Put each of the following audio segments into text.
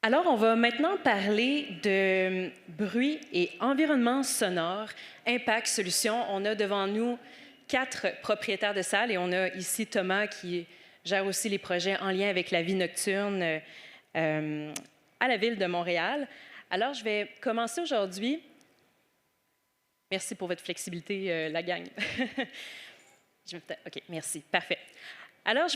Alors, on va maintenant parler de bruit et environnement sonore, impact, solution. On a devant nous 4 propriétaires de salles et on a ici Thomas qui gère aussi les projets en lien avec la vie nocturne à la Ville de Montréal. Alors, je vais commencer aujourd'hui. Merci pour votre flexibilité, la gang. OK, merci. Parfait. Alors,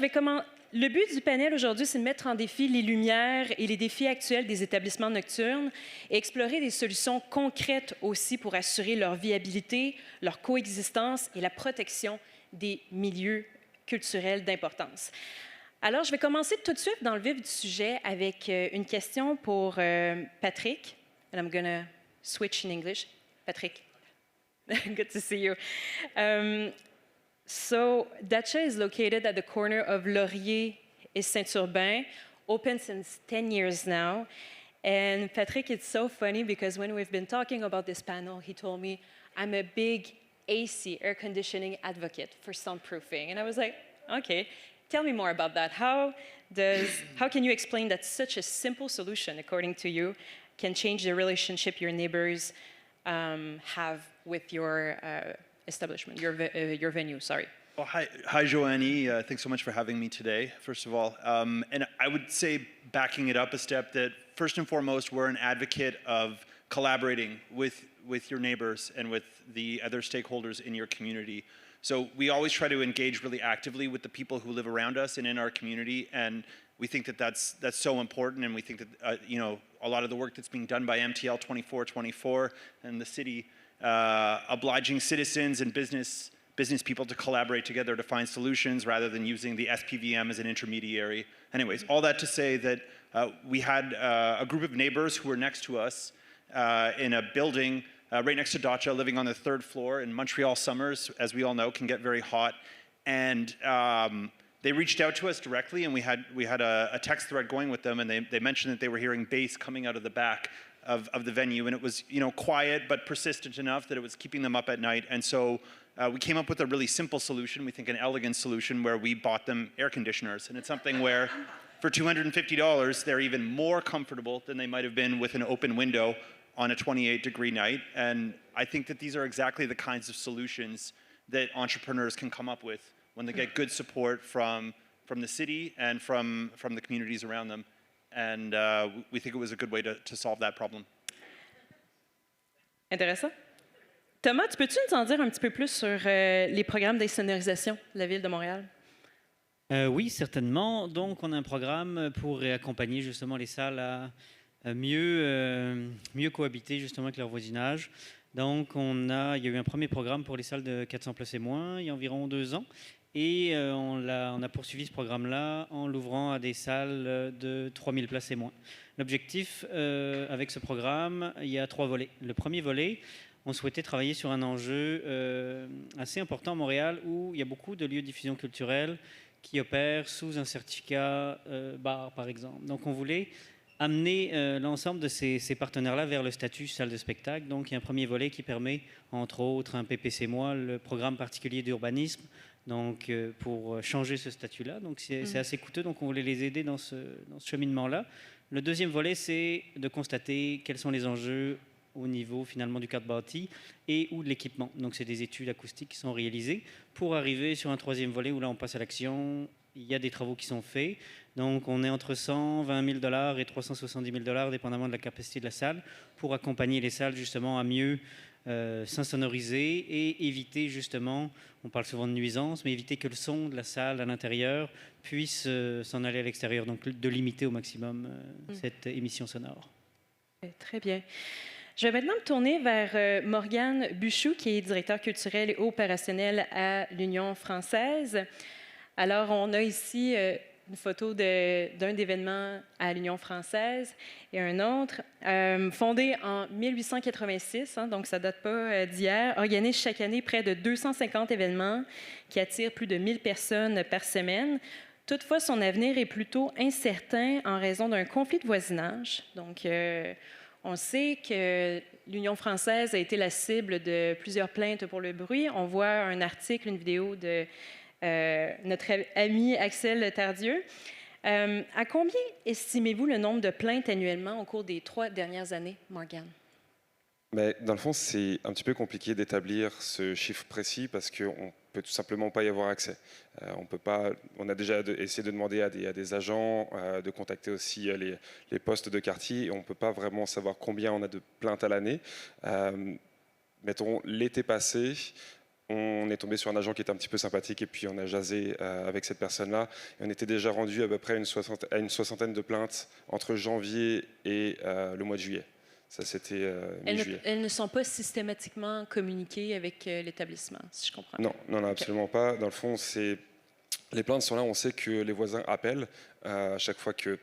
le but du panel aujourd'hui, c'est de mettre en défi les lumières et les défis actuels des établissements nocturnes et explorer des solutions concrètes aussi pour assurer leur viabilité, leur coexistence et la protection des milieux culturels d'importance. Alors, je vais commencer tout de suite dans le vif du sujet avec une question pour Patrick. And I'm going to switch in English. Patrick, good to see you. So Dacha is located at the corner of Laurier and Saint-Urbain, open since 10 years now. And Patrick, it's so funny because when we've been talking about this panel, he told me, I'm a big AC, air conditioning advocate for soundproofing. And I was like, okay, tell me more about that. How can you explain that such a simple solution, according to you, can change the relationship your neighbors have with your establishment, your venue, sorry. Well, hi, Joannie. Thanks so much for having me today, first of all. And I would say, backing it up a step, that first and foremost, we're an advocate of collaborating with your neighbors and with the other stakeholders in your community. So we always try to engage really actively with the people who live around us and in our community, and we think that that's so important, and we think that a lot of the work that's being done by MTL 2424 and the city obliging citizens and business people to collaborate together to find solutions rather than using the SPVM as an intermediary. Anyways, all that to say that we had a group of neighbors who were next to us in a building right next to Dacha, living on the 3rd floor. In Montreal, summers, as we all know, can get very hot. And they reached out to us directly, and we had a text thread going with them, and they mentioned that they were hearing bass coming out of the back of the venue, and it was quiet but persistent enough that it was keeping them up at night. And so we came up with a really simple solution, we think an elegant solution, where we bought them air conditioners. And it's something where for $250, they're even more comfortable than they might have been with an open window on a 28-degree night. And I think that these are exactly the kinds of solutions that entrepreneurs can come up with when they get good support from the city and from the communities around them. And we think it was a good way to solve that problem. Intéressant. Thomas, tu peux-tu nous en dire un petit peu plus sur les programmes d'insonorisation de la Ville de Montréal? Oui, certainement. Donc, on a un programme pour accompagner justement les salles à mieux cohabiter justement avec leur voisinage. Donc, il y a eu un premier programme pour les salles de 400 places et moins, il y a environ 2 ans. Et on a poursuivi ce programme-là en l'ouvrant à des salles de 3000 places et moins. L'objectif avec ce programme, il y a 3 volets. Le premier volet, on souhaitait travailler sur un enjeu assez important à Montréal où il y a beaucoup de lieux de diffusion culturelle qui opèrent sous un certificat bar, par exemple. Donc on voulait amener l'ensemble de ces partenaires-là vers le statut salle de spectacle. Donc il y a un premier volet qui permet, entre autres, un PPC-moi, le programme particulier d'urbanisme, donc pour changer ce statut-là. Donc c'est assez coûteux, donc on voulait les aider dans ce cheminement-là. Le deuxième volet, c'est de constater quels sont les enjeux au niveau finalement du cadre bâti et ou de l'équipement. Donc c'est des études acoustiques qui sont réalisées pour arriver sur un troisième volet où là on passe à l'action. Il y a des travaux qui sont faits. Donc on est entre 120 000 et 370 000 dépendamment de la capacité de la salle pour accompagner les salles justement à mieux s'insonoriser et éviter justement, on parle souvent de nuisance, mais éviter que le son de la salle à l'intérieur puisse s'en aller à l'extérieur, donc de limiter au maximum cette émission sonore. Très bien. Je vais maintenant me tourner vers Morgane Buchou, qui est directeur culturel et opérationnel à l'Union française. Alors, on a ici une photo d'un événement à l'Union française et un autre, fondé en 1886, donc ça ne date pas d'hier, organise chaque année près de 250 événements qui attirent plus de 1000 personnes par semaine. Toutefois, son avenir est plutôt incertain en raison d'un conflit de voisinage. Donc, on sait que l'Union française a été la cible de plusieurs plaintes pour le bruit. On voit un article, une vidéo de notre ami Axel Tardieu. À combien estimez-vous le nombre de plaintes annuellement au cours des 3 dernières années, Morgane? Mais dans le fond, c'est un petit peu compliqué d'établir ce chiffre précis parce qu'on peut tout simplement pas y avoir accès. On peut pas. On a déjà essayé de demander à des agents, de contacter aussi les postes de quartier, et on peut pas vraiment savoir combien on a de plaintes à l'année. Mettons, l'été passé, on est tombé sur un agent qui était un petit peu sympathique et puis on a jasé avec cette personne-là. Et on était déjà rendu à peu près à une soixantaine de plaintes entre janvier et le mois de juillet. Ça, c'était mi-juillet. Elles ne sont pas systématiquement communiquées avec l'établissement, si je comprends Non, bien. non, non, absolument pas. Dans le fond, les plaintes sont là. On sait que les voisins appellent à chaque fois que,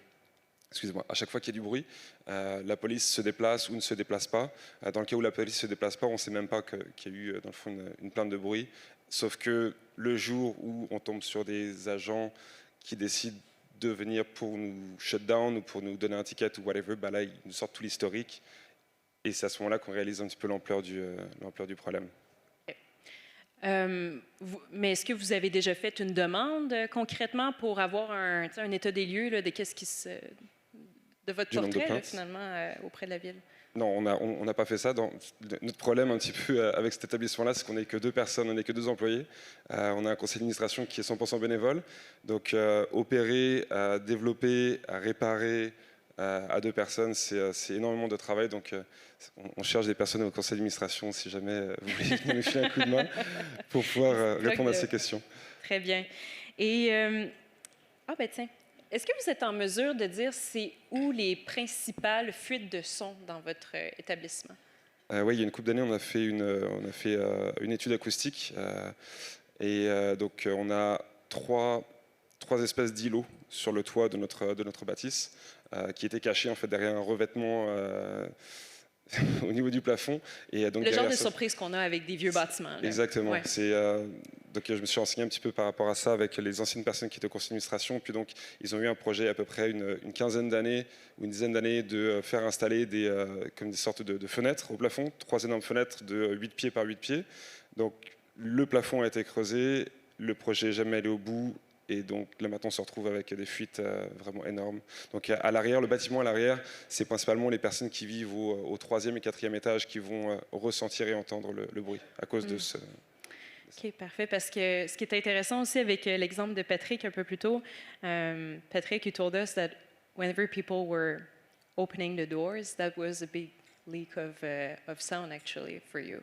excusez-moi, à chaque fois qu'il y a du bruit. La police se déplace ou ne se déplace pas. Dans le cas où la police se déplace pas, on ne sait même pas qu'il y a eu dans le fond une plainte de bruit. Sauf que le jour où on tombe sur des agents qui décident de venir pour nous shut down ou pour nous donner un ticket ou whatever, bah là, ils nous sortent tout l'historique. Et c'est à ce moment-là qu'on réalise un petit peu l'ampleur du problème. Mais est-ce que vous avez déjà fait une demande concrètement pour avoir un état des lieux là, de qu'est-ce qui se, de votre Du nombre de portrait là, plaintes? finalement auprès de la ville? Non, on n'a pas fait ça. Notre problème un petit peu avec cet établissement-là, c'est qu'on n'est que 2 personnes, on n'est que 2 employés. On a un conseil d'administration qui est 100% bénévole. Donc opérer, développer, réparer à 2 personnes, c'est énormément de travail. Donc on cherche des personnes au conseil d'administration si jamais vous voulez nous filer un coup de main pour pouvoir répondre à ces questions. Très bien. Et, ben tiens, est-ce que vous êtes en mesure de dire c'est où les principales fuites de son dans votre établissement? Oui, il y a une couple d'années, on a fait une étude acoustique. Donc, on a trois espèces d'îlots sur le toit de notre bâtisse qui étaient cachés en fait, derrière un revêtement au niveau du plafond. Et donc, Le genre de surprise qu'on a avec des vieux bâtiments. Là. Exactement. Ouais. Donc, je me suis renseigné un petit peu par rapport à ça avec les anciennes personnes qui étaient au conseil d'administration. Puis donc, ils ont eu un projet à peu près une quinzaine d'années ou une dizaine d'années de faire installer comme des sortes de fenêtres au plafond, 3 énormes fenêtres de 8 pieds par 8 pieds. Donc, le plafond a été creusé, le projet n'est jamais allé au bout. Et donc là maintenant on se retrouve avec des fuites vraiment énormes. Donc à l'arrière, le bâtiment à l'arrière, c'est principalement les personnes qui vivent au 3e et 4e étage qui vont ressentir et entendre le bruit à cause de ce... OK, parfait. Parce que ce qui est intéressant aussi avec l'exemple de Patrick un peu plus tôt, Patrick, you told us that whenever people were opening the doors, that was a big leak of sound actually for you.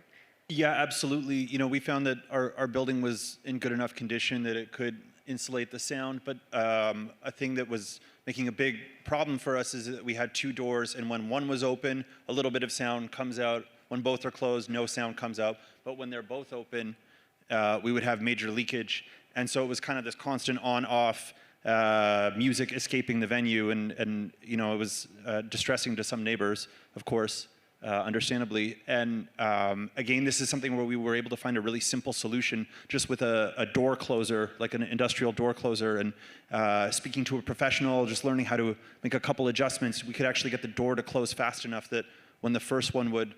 Yeah, absolutely. You know, we found that our building was in good enough condition that it could insulate the sound, but a thing that was making a big problem for us is that we had 2 doors, and when one was open, a little bit of sound comes out. When both are closed, no sound comes out. But when they're both open, we would have major leakage. And so it was kind of this constant on-off music escaping the venue, and you know, it was distressing to some neighbors, of course. Understandably. And again, this is something where we were able to find a really simple solution just with a door closer, like an industrial door closer, and speaking to a professional, just learning how to make a couple adjustments, we could actually get the door to close fast enough that when the first one would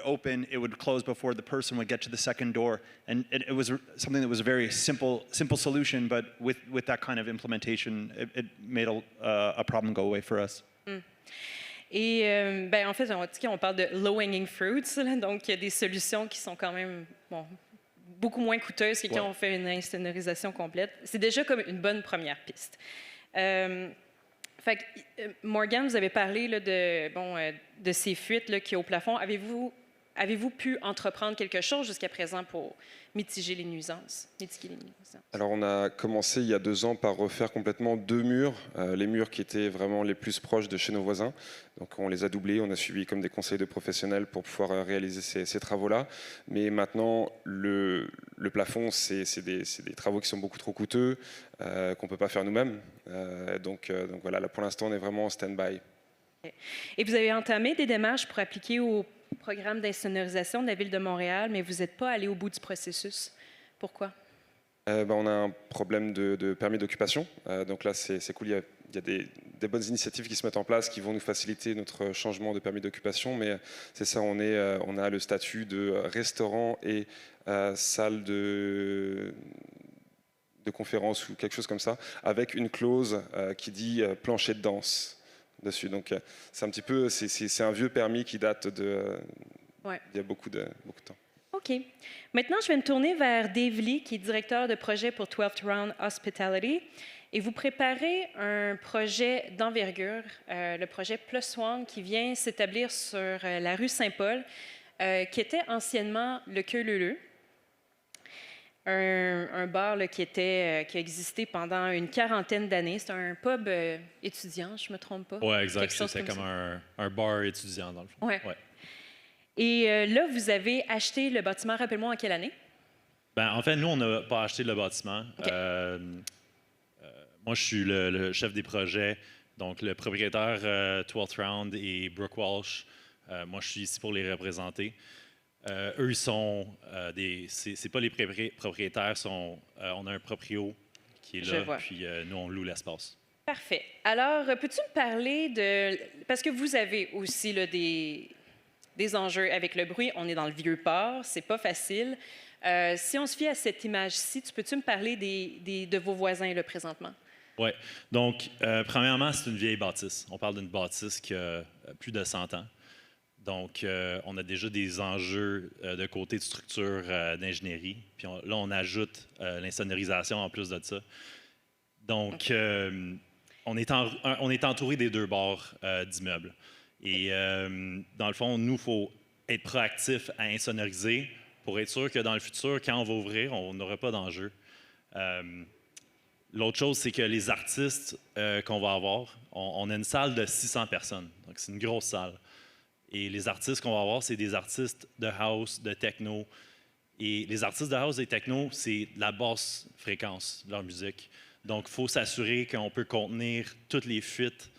open, it would close before the person would get to the second door. And it was something that was a very simple solution, but with that kind of implementation, it made a problem go away for us. Mm. Et ben, en fait, on parle de low-hanging fruits, là, donc il y a des solutions qui sont quand même beaucoup moins coûteuses que quand on fait une insonorisation complète. C'est déjà comme une bonne première piste. Fait que, Morgane, vous avez parlé là, de ces fuites là, qui au plafond. Avez-vous pu entreprendre quelque chose jusqu'à présent pour mitiguer les nuisances? Alors on a commencé il y a 2 ans par refaire complètement 2 murs, les murs qui étaient vraiment les plus proches de chez nos voisins. Donc on les a doublés, on a suivi comme des conseils de professionnels pour pouvoir réaliser ces travaux-là. Mais maintenant le plafond, c'est des travaux qui sont beaucoup trop coûteux, qu'on ne peut pas faire nous-mêmes. Donc voilà, là pour l'instant on est vraiment en stand-by. Et vous avez entamé des démarches pour appliquer au programme d'insonorisation de la Ville de Montréal, mais vous n'êtes pas allé au bout du processus. Pourquoi? On a un problème de permis d'occupation. Donc là, c'est cool. Il y a des bonnes initiatives qui se mettent en place qui vont nous faciliter notre changement de permis d'occupation. Mais c'est ça, on a le statut de restaurant et salle de conférence ou quelque chose comme ça, avec une clause qui dit plancher de danse dessus. Donc c'est un petit peu, c'est un vieux permis qui date de, Ouais. il y a beaucoup de temps. OK. Maintenant, je vais me tourner vers Dave Lee, qui est directeur de projet pour 12th Round Hospitality. Et vous préparez un projet d'envergure, le projet Plus One, qui vient s'établir sur la rue Saint-Paul, qui était anciennement le Queue Leu-Leu. Un bar là, qui a existé pendant une quarantaine d'années. C'est un pub étudiant, je ne me trompe pas. Oui, exact. Quelque chose C'était comme ça. un bar étudiant, dans le fond. Ouais. Ouais. Et là, vous avez acheté le bâtiment, rappelle-moi en quelle année? Ben, en fait, nous, on n'a pas acheté le bâtiment. OK. Moi, je suis le chef des projets. Donc, le propriétaire 12th Round et Brooke Walsh. Moi, je suis ici pour les représenter. Eux, ils sont c'est pas les propriétaires, on a un proprio qui est Je là, vois. puis nous, on loue l'espace. Parfait. Alors, peux-tu me parler de... Parce que vous avez aussi là, des enjeux avec le bruit. On est dans le Vieux-Port, c'est pas facile. Si on se fie à cette image-ci, peux-tu me parler de vos voisins là, présentement? Oui. Donc, premièrement, c'est une vieille bâtisse. On parle d'une bâtisse qui a plus de 100 ans. Donc, on a déjà des enjeux de côté de structure d'ingénierie. Puis là, on ajoute l'insonorisation en plus de ça. Donc, on est entouré des deux bords d'immeubles. Et dans le fond, nous, il faut être proactif à insonoriser pour être sûr que dans le futur, quand on va ouvrir, on n'aura pas d'enjeu. L'autre chose, c'est que les artistes qu'on va avoir, on a une salle de 600 personnes. Donc, c'est une grosse salle. Et les artistes qu'on va avoir, c'est des artistes de house, de techno. Et les artistes de house et techno, c'est de la basse fréquence de leur musique. Donc, il faut s'assurer qu'on peut contenir toutes les fuites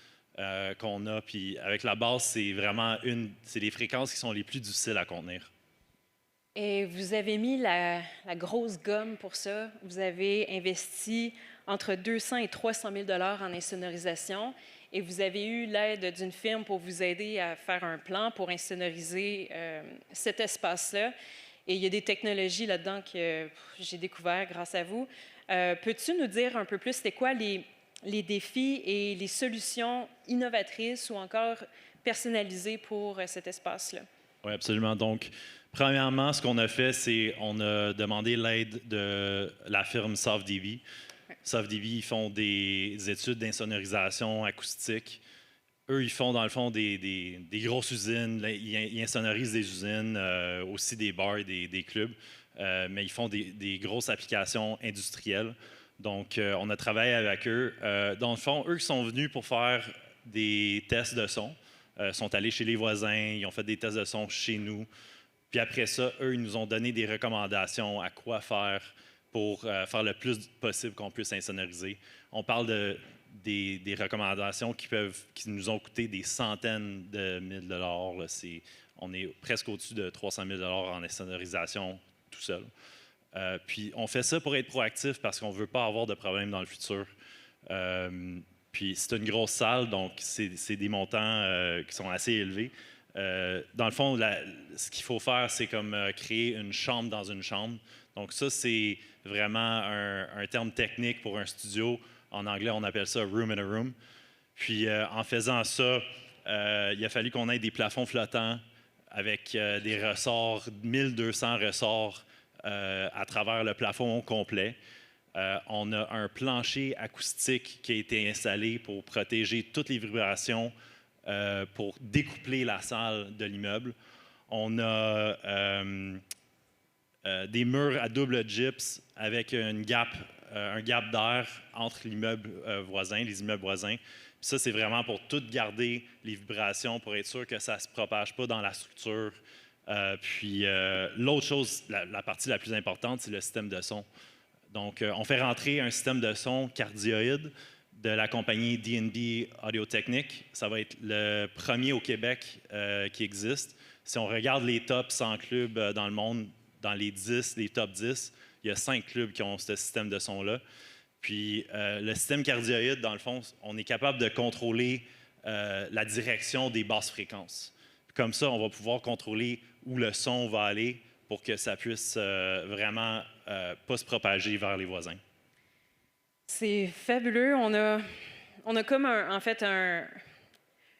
qu'on a. Puis avec la basse, c'est vraiment c'est les fréquences qui sont les plus difficiles à contenir. Et vous avez mis la grosse gomme pour ça. Vous avez investi entre 200 et 300 000 $ en insonorisation. Et vous avez eu l'aide d'une firme pour vous aider à faire un plan pour insonoriser cet espace-là. Et il y a des technologies là-dedans que j'ai découvert grâce à vous. Peux-tu nous dire un peu plus, c'était quoi les défis et les solutions innovatrices ou encore personnalisées pour cet espace-là? Oui, absolument. Donc, premièrement, ce qu'on a fait, c'est on a demandé l'aide de la firme SoftDV. SoftDV, ils font des études d'insonorisation acoustique. Eux, ils font, dans le fond, des grosses usines. Ils insonorisent des usines, aussi des bars et des clubs. Mais ils font des grosses applications industrielles. Donc, on a travaillé avec eux. Dans le fond, eux qui sont venus pour faire des tests de son, sont allés chez les voisins, ils ont fait des tests de son chez nous. Puis après ça, eux, ils nous ont donné des recommandations à quoi faire pour faire le plus possible qu'on puisse insonoriser. On parle des recommandations qui nous ont coûté des centaines de mille dollars. Là. On est presque au-dessus de 300 000 $ en insonorisation tout seul. Puis on fait ça pour être proactif parce qu'on ne veut pas avoir de problème dans le futur. Puis c'est une grosse salle, donc c'est des montants qui sont assez élevés. Dans le fond, ce qu'il faut faire, c'est comme créer une chambre dans une chambre. Donc ça, c'est vraiment un terme technique pour un studio. En anglais, on appelle ça « room in a room ». Puis en faisant ça, il a fallu qu'on ait des plafonds flottants avec des ressorts, 1200 ressorts à travers le plafond complet. On a un plancher acoustique qui a été installé pour protéger toutes les vibrations, pour découpler la salle de l'immeuble. On a des murs à double gyps avec un gap d'air entre l'immeuble voisin, les immeubles voisins. Puis ça, c'est vraiment pour tout garder les vibrations, pour être sûr que ça ne se propage pas dans la structure. Puis l'autre chose, la partie la plus importante, c'est le système de son. Donc, on fait rentrer un système de son cardioïde de la compagnie D&B Audio-Technique. Ça va être le premier au Québec qui existe. Si on regarde les top 100 clubs dans le monde, dans les top 10, il y a 5 clubs qui ont ce système de son-là. Puis, le système cardioïde, dans le fond, on est capable de contrôler la direction des basses fréquences. Comme ça, on va pouvoir contrôler où le son va aller pour que ça puisse vraiment pas se propager vers les voisins. C'est fabuleux. On a comme en fait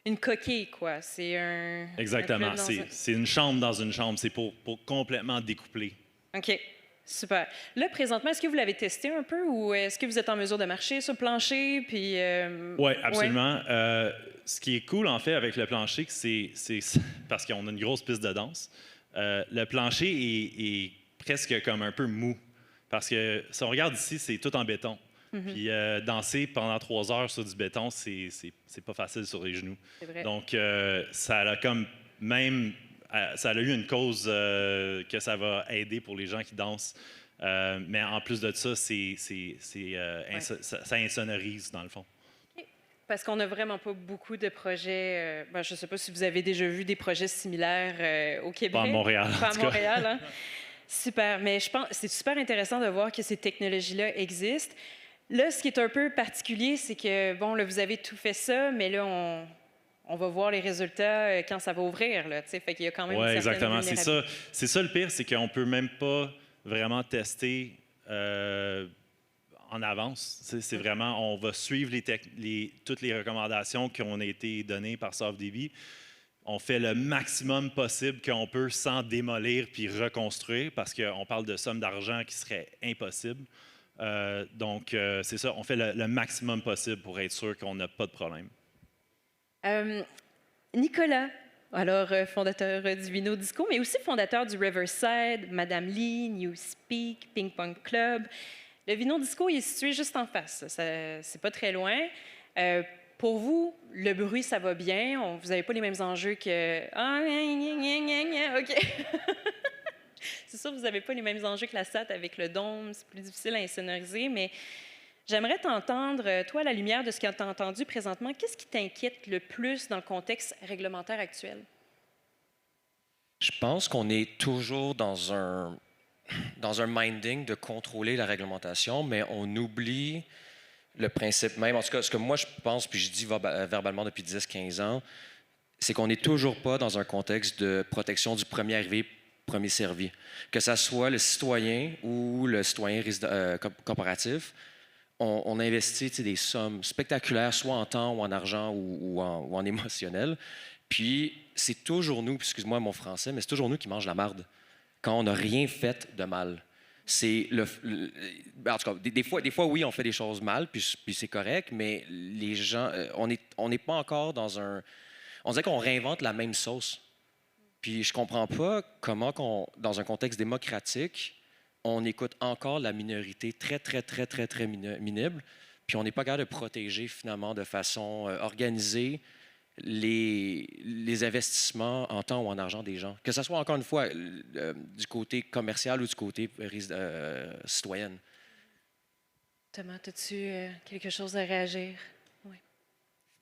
une coquille, quoi. C'est un Exactement. club dans un... C'est une chambre dans une chambre. C'est pour complètement découpler. OK, super. Là, présentement, est-ce que vous l'avez testé un peu ou est-ce que vous êtes en mesure de marcher sur le plancher? Puis, Oui, absolument. Ce qui est cool, en fait, avec le plancher, c'est parce qu'on a une grosse piste de danse. Le plancher est presque comme un peu mou. Parce que si on regarde ici, c'est tout en béton. Puis danser pendant 3 heures sur du béton, c'est pas facile sur les genoux. C'est vrai. Donc, ça a comme même... ça a eu une cause que ça va aider pour les gens qui dansent. Mais en plus de ça, ça insonorise, dans le fond. Parce qu'on n'a vraiment pas beaucoup de projets. Je ne sais pas si vous avez déjà vu des projets similaires au Québec. Pas à Montréal, Pas en à tout cas. Montréal, hein? Super. Mais je pense que c'est super intéressant de voir que ces technologies-là existent. Là, ce qui est un peu particulier, c'est que, bon, là, vous avez tout fait ça, mais là, on va voir les résultats quand ça va ouvrir, là, tu sais. Fait qu'il y a quand même Oui, une certaine exactement. vulnérabilité. C'est ça le pire, c'est qu'on ne peut même pas vraiment tester en avance. C'est vraiment, on va suivre toutes les recommandations qui ont été données par SoftDB. On fait le maximum possible qu'on peut sans démolir puis reconstruire parce qu'on parle de sommes d'argent qui seraient impossibles. Donc, c'est ça, on fait le maximum possible pour être sûr qu'on n'a pas de problème. Nicolas, alors fondateur du Vino Disco, mais aussi fondateur du Riverside, Madame Lee, Newspeak, Ping Pong Club. Le Vino Disco il est situé juste en face. C'est pas très loin. Pour vous, le bruit, ça va bien? Vous n'avez pas les mêmes enjeux que... Ah, OK. C'est sûr, vous n'avez pas les mêmes enjeux que la SAT avec le dôme. C'est plus difficile à insonoriser, mais j'aimerais t'entendre, toi, à la lumière de ce que tu as entendu présentement, qu'est-ce qui t'inquiète le plus dans le contexte réglementaire actuel? Je pense qu'on est toujours dans un minding de contrôler la réglementation, mais on oublie le principe même. En tout cas, ce que moi je pense, puis je dis verbalement depuis 10-15 ans, c'est qu'on n'est toujours pas dans un contexte de protection du premier arrivé, premier servi. Que ce soit le citoyen ou le citoyen corporatif, on investit des sommes spectaculaires, soit en temps ou en argent ou en émotionnel. Puis c'est toujours nous, puis excuse-moi mon français, mais c'est toujours nous qui mangent la marde quand on n'a rien fait de mal. C'est en tout cas, des fois, oui, on fait des choses mal, puis c'est correct, mais les gens, on n'est pas encore dans un... On dirait qu'on réinvente la même sauce. Puis je comprends pas comment, dans un contexte démocratique, on écoute encore la minorité très, très, très, très, très minable, puis on n'est pas capable de protéger finalement de façon organisée les investissements en temps ou en argent des gens. Que ce soit encore une fois du côté commercial ou du côté citoyen. Thomas, as-tu quelque chose à réagir?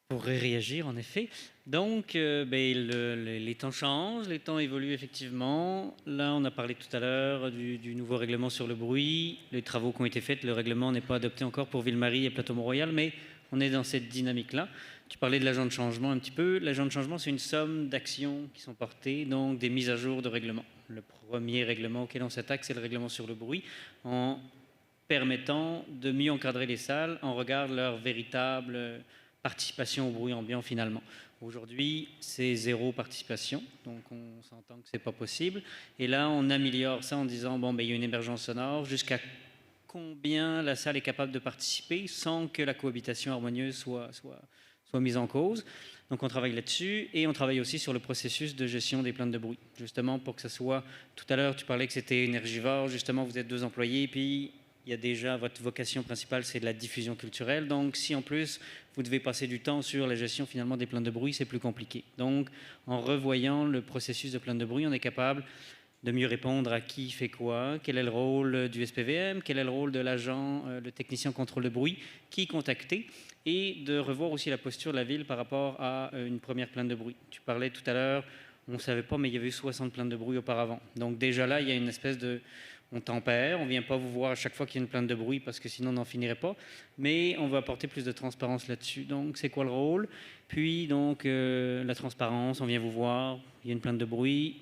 Pourrait réagir, en effet. Donc, les temps changent, les temps évoluent effectivement. Là, on a parlé tout à l'heure du nouveau règlement sur le bruit, les travaux qui ont été faits. Le règlement n'est pas adopté encore pour Ville-Marie et Plateau-Mont-Royal, mais on est dans cette dynamique-là. Tu parlais de l'agent de changement un petit peu. L'agent de changement, c'est une somme d'actions qui sont portées, donc des mises à jour de règlements. Le premier règlement auquel on s'attaque, c'est le règlement sur le bruit, en permettant de mieux encadrer les salles en regard de leur véritable participation au bruit ambiant finalement. Aujourd'hui, c'est 0 participation, donc on s'entend que ce n'est pas possible. Et là, on améliore ça en disant, il y a une émergence sonore, jusqu'à combien la salle est capable de participer sans que la cohabitation harmonieuse soit mise en cause. Donc on travaille là-dessus et on travaille aussi sur le processus de gestion des plaintes de bruit, justement pour que ça soit... Tout à l'heure, tu parlais que c'était énergivore, justement, vous êtes 2 employés, puis il y a déjà votre vocation principale, c'est de la diffusion culturelle. Donc, si en plus, vous devez passer du temps sur la gestion finalement des plaintes de bruit, c'est plus compliqué. Donc, en revoyant le processus de plainte de bruit, on est capable de mieux répondre à qui fait quoi, quel est le rôle du SPVM, quel est le rôle de l'agent, le technicien contrôle de bruit, qui contacter, et de revoir aussi la posture de la ville par rapport à une première plainte de bruit. Tu parlais tout à l'heure, on ne savait pas, mais il y avait eu 60 plaintes de bruit auparavant. Donc déjà là, il y a une espèce de... on tempère, on ne vient pas vous voir à chaque fois qu'il y a une plainte de bruit parce que sinon on n'en finirait pas, mais on veut apporter plus de transparence là-dessus. Donc c'est quoi le rôle? Puis donc la transparence, on vient vous voir, il y a une plainte de bruit,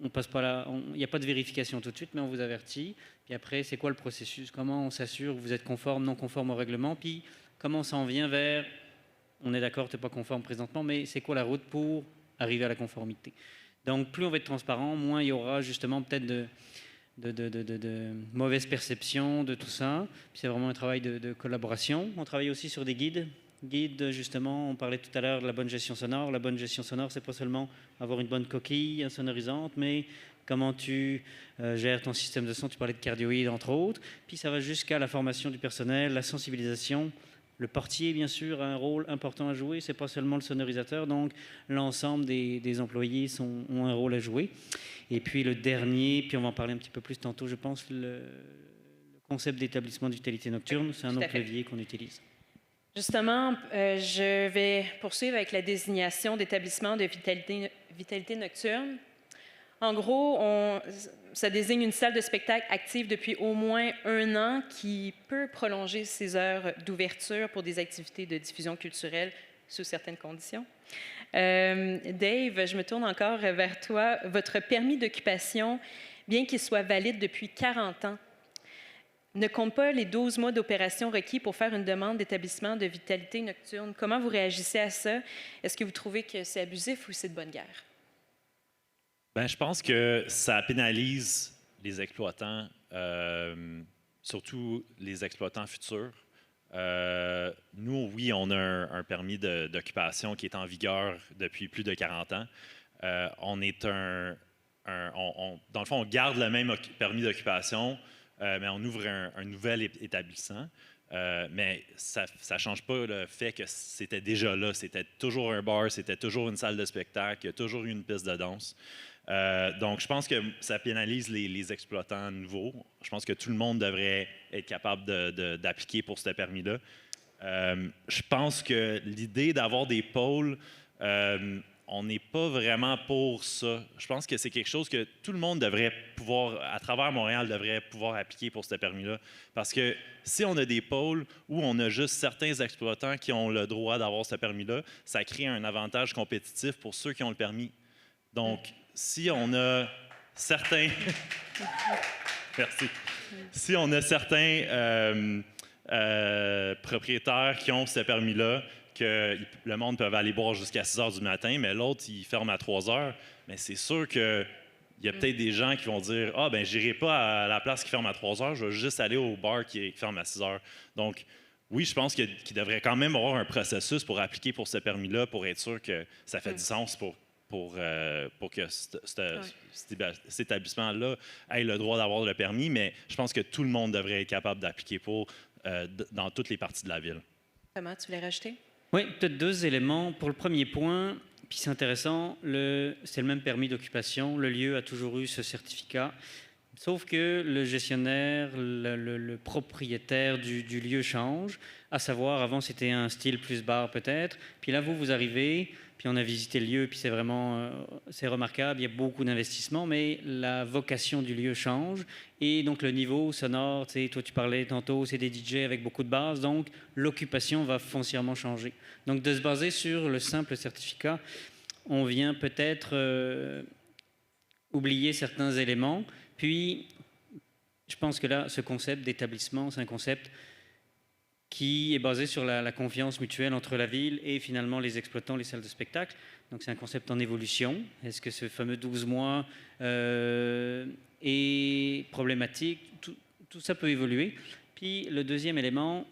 on passe pas là, il n'y a pas de vérification tout de suite, mais on vous avertit. Puis après, c'est quoi le processus? Comment on s'assure que vous êtes conforme, non conforme au règlement? Puis comment ça en vient vers, on est d'accord, tu n'es pas conforme présentement, mais c'est quoi la route pour arriver à la conformité? Donc plus on va être transparent, moins il y aura justement peut-être de mauvaise perception de tout ça. Puis c'est vraiment un travail de collaboration. On travaille aussi sur des guides. Guides, justement, on parlait tout à l'heure de la bonne gestion sonore. La bonne gestion sonore, c'est pas seulement avoir une bonne coquille insonorisante, mais comment tu gères ton système de son. Tu parlais de cardioïde, entre autres. Puis ça va jusqu'à la formation du personnel, la sensibilisation. Le portier, bien sûr, a un rôle important à jouer. C'est pas seulement le sonorisateur. Donc, l'ensemble des employés ont un rôle à jouer. Et puis le dernier, puis on va en parler un petit peu plus tantôt, je pense, le concept d'établissement de vitalité nocturne, c'est un autre levier qu'on utilise. Justement, je vais poursuivre avec la désignation d'établissement de vitalité nocturne. En gros, ça désigne une salle de spectacle active depuis au moins 1 an qui peut prolonger ses heures d'ouverture pour des activités de diffusion culturelle sous certaines conditions. Dave, je me tourne encore vers toi. Votre permis d'occupation, bien qu'il soit valide depuis 40 ans, ne compte pas les 12 mois d'opération requis pour faire une demande d'établissement de vitalité nocturne. Comment vous réagissez à ça? Est-ce que vous trouvez que c'est abusif ou c'est de bonne guerre? Ben, je pense que ça pénalise les exploitants, surtout les exploitants futurs. Nous, oui, on a un permis d'occupation qui est en vigueur depuis plus de 40 ans. On est dans le fond, on garde le même permis d'occupation, mais on ouvre un nouvel établissement. Mais ça ne change pas le fait que c'était déjà là. C'était toujours un bar, c'était toujours une salle de spectacle, il y a toujours eu une piste de danse. Donc, je pense que ça pénalise les exploitants nouveaux. Je pense que tout le monde devrait être capable d'appliquer pour ce permis-là. Je pense que l'idée d'avoir des pôles, on n'est pas vraiment pour ça. Je pense que c'est quelque chose que tout le monde devrait pouvoir, à travers Montréal, devrait pouvoir appliquer pour ce permis-là. Parce que si on a des pôles où on a juste certains exploitants qui ont le droit d'avoir ce permis-là, ça crée un avantage compétitif pour ceux qui ont le permis. Donc, si on a certains... Merci. Si on a certains propriétaires qui ont ce permis-là, que le monde peut aller boire jusqu'à 6 heures du matin, mais l'autre, il ferme à 3 heures, mais c'est sûr qu'il y a peut-être des gens qui vont dire « Ah, ben j'irai pas à la place qui ferme à 3 heures, je vais juste aller au bar qui ferme à 6 heures. » Donc, oui, je pense qu'il devrait quand même avoir un processus pour appliquer pour ce permis-là, pour être sûr que ça fait du sens pour que cet établissement-là ait le droit d'avoir le permis, mais je pense que tout le monde devrait être capable d'appliquer dans toutes les parties de la ville. Comment tu voulais rajouter? Oui, peut-être 2 éléments. Pour le premier point, puis c'est intéressant, c'est le même permis d'occupation. Le lieu a toujours eu ce certificat. Sauf que le gestionnaire, le propriétaire du lieu change. À savoir, avant, c'était un style plus bar peut-être. Puis là, vous arrivez, puis on a visité le lieu, puis c'est vraiment c'est remarquable. Il y a beaucoup d'investissements, mais la vocation du lieu change. Et donc, le niveau sonore, tu sais, toi, tu parlais tantôt, c'est des DJ avec beaucoup de basses. Donc, l'occupation va foncièrement changer. Donc, de se baser sur le simple certificat, on vient peut-être oublier certains éléments. Puis, je pense que là, ce concept d'établissement, c'est un concept qui est basé sur la confiance mutuelle entre la ville et finalement les exploitants, les salles de spectacle. Donc, c'est un concept en évolution. Est-ce que ce fameux 12 mois est problématique? Tout ça peut évoluer. Puis, le deuxième élément,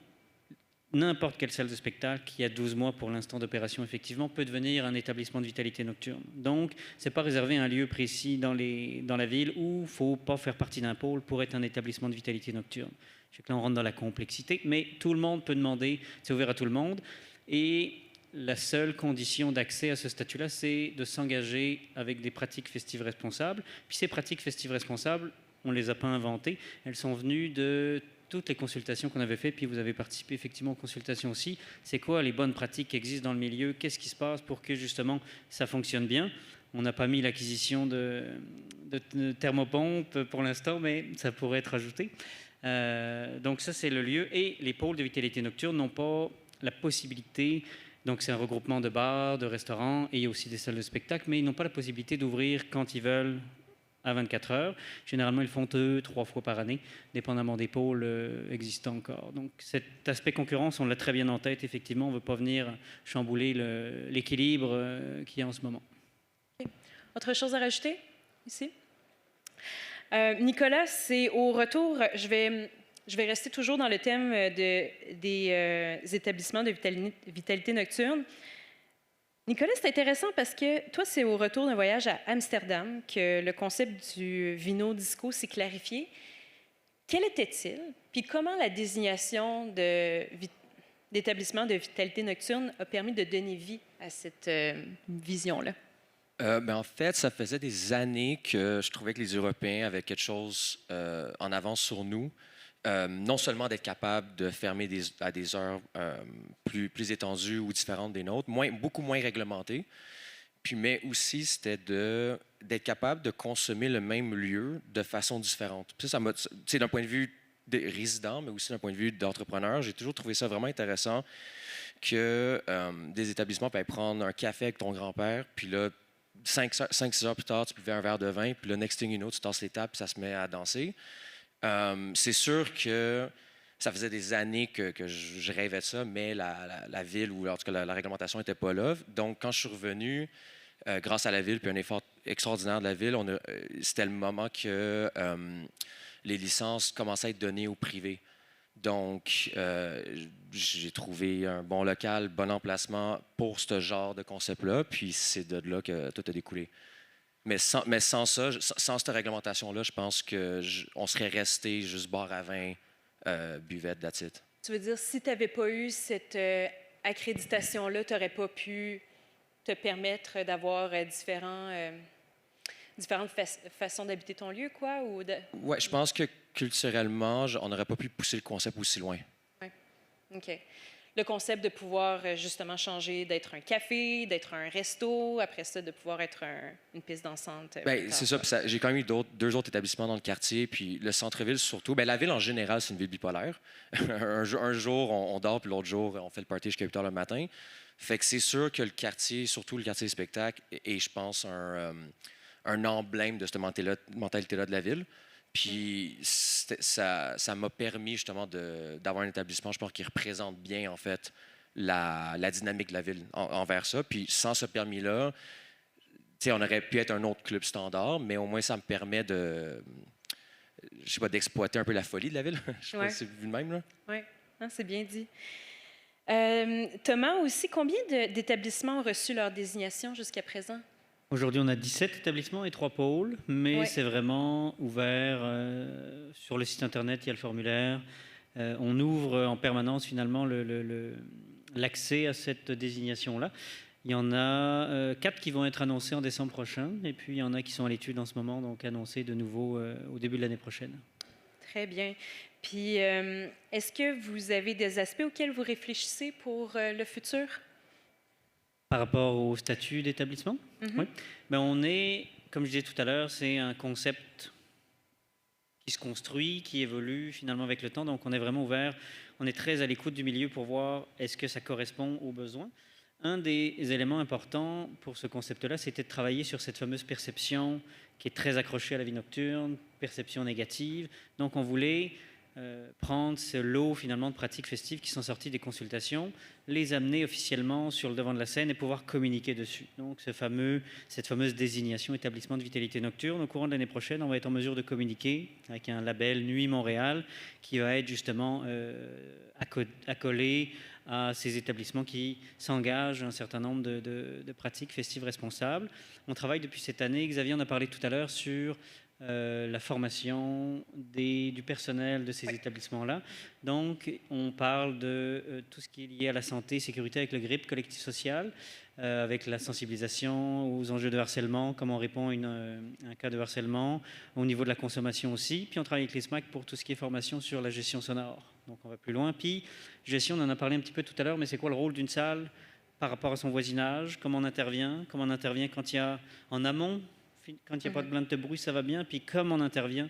n'importe quelle salle de spectacle qui a 12 mois pour l'instant d'opération, effectivement, peut devenir un établissement de vitalité nocturne. Donc, ce n'est pas réservé à un lieu précis dans la ville où il ne faut pas faire partie d'un pôle pour être un établissement de vitalité nocturne. Je sais que là, on rentre dans la complexité, mais tout le monde peut demander, c'est ouvert à tout le monde. Et la seule condition d'accès à ce statut-là, c'est de s'engager avec des pratiques festives responsables. Puis ces pratiques festives responsables, on ne les a pas inventées, elles sont venues de toutes les consultations qu'on avait faites, puis vous avez participé effectivement aux consultations aussi. C'est quoi les bonnes pratiques qui existent dans le milieu? Qu'est-ce qui se passe pour que justement ça fonctionne bien? On n'a pas mis l'acquisition de thermopompes pour l'instant, mais ça pourrait être ajouté. Donc ça, c'est le lieu. Et les pôles de vitalité nocturne n'ont pas la possibilité, donc c'est un regroupement de bars, de restaurants, et il y a aussi des salles de spectacle, mais ils n'ont pas la possibilité d'ouvrir quand ils veulent à 24 heures. Généralement, ils le font 2-3 fois par année, dépendamment des pôles existants encore. Donc cet aspect concurrence, on l'a très bien en tête, effectivement. On ne veut pas venir chambouler l'équilibre qu'il y a en ce moment. Autre chose à rajouter ici? Nicolas, c'est au retour, je vais rester toujours dans le thème des établissements de vitalité nocturne. Nicolas, c'est intéressant parce que toi, c'est au retour d'un voyage à Amsterdam que le concept du Vino Disco s'est clarifié. Quel était-il? Puis comment la désignation d'établissement de vitalité nocturne a permis de donner vie à cette vision-là? En fait, ça faisait des années que je trouvais que les Européens avaient quelque chose en avance sur nous. Non seulement d'être capable de fermer à des heures plus étendues ou différentes des nôtres, beaucoup moins réglementées, mais aussi c'était d'être capable de consommer le même lieu de façon différente. Puis ça d'un point de vue des résidents, mais aussi d'un point de vue d'entrepreneur, j'ai toujours trouvé ça vraiment intéressant que des établissements peuvent prendre un café avec ton grand-père, puis là, 5-6 heures plus tard, tu buvais un verre de vin, puis le next thing you know, tu tasses les tables, puis ça se met à danser. C'est sûr que ça faisait des années que je rêvais de ça, mais la ville, ou en tout cas la réglementation n'était pas là. Donc, quand je suis revenu, grâce à la ville, puis un effort extraordinaire de la ville, c'était le moment que les licences commençaient à être données au privé. Donc, j'ai trouvé un bon local, bon emplacement pour ce genre de concept-là, puis c'est de là que tout a découlé. Mais sans ça, sans cette réglementation-là, je pense qu'on serait resté juste bar à vin, buvette, that's it. Tu veux dire, si tu n'avais pas eu cette accréditation-là, tu n'aurais pas pu te permettre d'avoir différentes façons d'habiter ton lieu, quoi? Oui, je pense que culturellement, on n'aurait pas pu pousser le concept aussi loin. Oui, OK. Le concept de pouvoir justement changer d'être un café, d'être un resto, après ça, de pouvoir être une piste dansante. C'est ça. J'ai quand même eu deux autres établissements dans le quartier, puis le centre-ville surtout. La ville en général, c'est une ville bipolaire. un jour, on dort, puis l'autre jour, on fait le party jusqu'à 8 heures le matin. Fait que c'est sûr que le quartier, surtout le quartier des spectacles, est, je pense, un emblème de cette mentalité-là de la ville. Puis ça m'a permis justement d'avoir un établissement, je pense, qui représente bien, en fait, la dynamique de la ville envers ça. Puis sans ce permis-là, on aurait pu être un autre club standard, mais au moins ça me permet d'exploiter un peu la folie de la ville. Je sais pas si c'est vu de même, là. Oui, c'est bien dit. Thomas, aussi, combien d'établissements ont reçu leur désignation jusqu'à présent? Aujourd'hui, on a 17 établissements et 3 pôles, mais c'est vraiment ouvert. Sur le site Internet, il y a le formulaire. On ouvre en permanence, finalement, l'accès à cette désignation-là. Il y en a 4 qui vont être annoncés en décembre prochain, et puis il y en a qui sont à l'étude en ce moment, donc annoncés de nouveau au début de l'année prochaine. Très bien. Puis, est-ce que vous avez des aspects auxquels vous réfléchissez pour le futur? Par rapport au statut d'établissement? Oui. On est, comme je disais tout à l'heure, c'est un concept qui se construit, qui évolue finalement avec le temps. Donc, on est vraiment ouvert. On est très à l'écoute du milieu pour voir est-ce que ça correspond aux besoins. Un des éléments importants pour ce concept-là, c'était de travailler sur cette fameuse perception qui est très accrochée à la vie nocturne, perception négative. Donc, on voulait prendre ce lot finalement de pratiques festives qui sont sorties des consultations, les amener officiellement sur le devant de la scène et pouvoir communiquer dessus. Donc cette fameuse désignation établissement de vitalité nocturne, au courant de l'année prochaine, on va être en mesure de communiquer avec un label Nuit Montréal qui va être justement accolé à ces établissements qui s'engagent à un certain nombre de pratiques festives responsables. On travaille depuis cette année, Xavier en a parlé tout à l'heure, sur la formation du personnel de ces établissements-là. Donc, on parle de tout ce qui est lié à la santé, sécurité avec le GRIP, collectif social. avec la sensibilisation aux enjeux de harcèlement, comment on répond à un cas de harcèlement, au niveau de la consommation aussi. Puis on travaille avec les SMAC pour tout ce qui est formation sur la gestion sonore. Donc on va plus loin. Puis gestion, on en a parlé un petit peu tout à l'heure, mais c'est quoi le rôle d'une salle par rapport à son voisinage, comment on intervient quand il y a en amont, quand il n'y a pas de plainte de bruit, ça va bien, puis comment on intervient